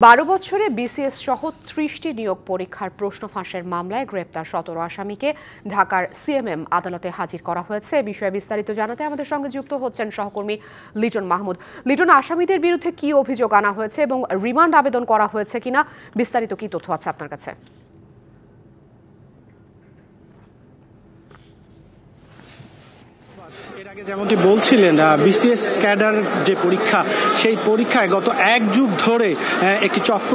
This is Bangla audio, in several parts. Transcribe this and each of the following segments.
12 বছরে বিসিএস সহ 30টি নিয়োগ পরীক্ষার প্রশ্ন ফাঁসের মামলায় গ্রেপ্তার 17 আসামিকে ঢাকার সিএমএম আদালতে হাজির করা হয়েছে। এ বিষয়ে বিস্তারিত জানাতে আমাদের সঙ্গে যুক্ত হচ্ছেন সহকর্মী লিটন মাহমুদ। লিটন, আসামিদের বিরুদ্ধে কি অভিযোগ আনা হয়েছে এবং রিমান্ড আবেদন করা হয়েছে কিনা, বিস্তারিত কি তথ্য আছে আপনার কাছে? এর আগে যেমনটি বলছিলেন, বিসিএস ক্যাডার যে পরীক্ষা, সেই পরীক্ষায় গত এক যুগ ধরে একটি চক্র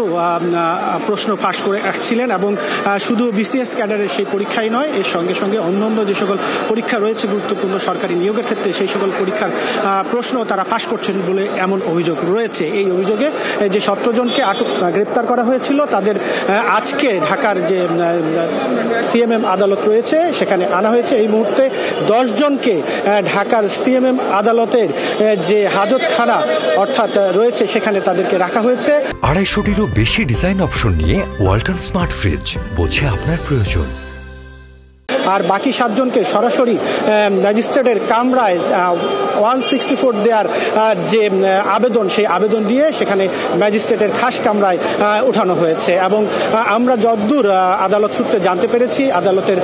প্রশ্ন ফাঁস করে আসছিলেন এবং শুধু বিসিএস ক্যাডারের সেই পরীক্ষাই নয়, এর সঙ্গে সঙ্গে অন্যান্য যে সকল পরীক্ষা রয়েছে গুরুত্বপূর্ণ সরকারি নিয়োগের ক্ষেত্রে, সেই সকল পরীক্ষার প্রশ্ন তারা ফাঁস করছেন বলে এমন অভিযোগ রয়েছে। এই অভিযোগে যে 17 জনকে গ্রেপ্তার করা হয়েছিল, তাদের আজকে ঢাকার যে সিএমএম আদালত রয়েছে সেখানে আনা হয়েছে। এই মুহূর্তে 10 জনকে ঢাকার সিএমএম আদালতের যে হাজতখানা অর্থাৎ রয়েছে সেখানে তাদেরকে রাখা হয়েছে। 250টিরও বেশি ডিজাইন অপশন নিয়ে ওয়ালটন স্মার্ট ফ্রিজ, বোঝে আপনার প্রয়োজন। আর বাকি 7 জনকে সরাসরি ম্যাজিস্ট্রেটের কামরায় 164 দেওয়ার যে আবেদন, সেই আবেদন দিয়ে সেখানে ম্যাজিস্ট্রেটের খাস কামরায় উঠানো হয়েছে। এবং আমরা যতদূর আদালত সূত্রে জানতে পেরেছি, আদালতের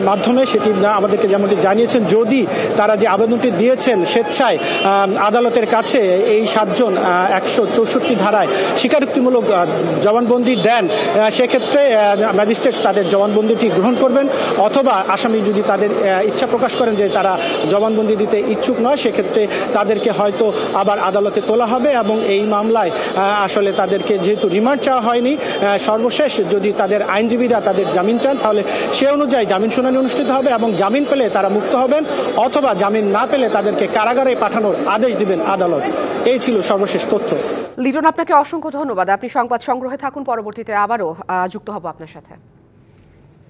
মাধ্যমে সেটি আমাদেরকে যেমনটি জানিয়েছেন, যদি তারা যে আবেদনটি দিয়েছেন স্বেচ্ছায় আদালতের কাছে এই 7 জন 164 ধারায় স্বীকারোক্তিমূলক জবানবন্দি দেন, সেক্ষেত্রে ম্যাজিস্ট্রেট তাদের জবানবন্দিটি গ্রহণ করবেন। অথবা আসামি যদি তাদের ইচ্ছা প্রকাশ করেন যে তারা জবানবন্দি দিতে ইচ্ছুক নয়, সেক্ষেত্রে তাদেরকে হয়তো আবার আদালতে তোলা হবে। এবং এই মামলায় আসলে তাদেরকে যেহেতু রিমান্ড চাওয়া হয়নি, সর্বশেষ যদি তাদের আইনজীবীরা তাদের জামিন চান, তাহলে সে অনুযায়ী জামিন শুনানি অনুষ্ঠিত হবে এবং জামিন পেলে তারা মুক্ত হবেন, অথবা জামিন না পেলে তাদেরকে কারাগারে পাঠানোর আদেশ দিবেন আদালত। এই ছিল সর্বশেষ তথ্য। লিটন, আপনাকে অসংখ্য ধন্যবাদ। আপনি সংবাদ সংগ্রহে থাকুন, পরবর্তীতে আবারও যুক্ত হব আপনার সাথে।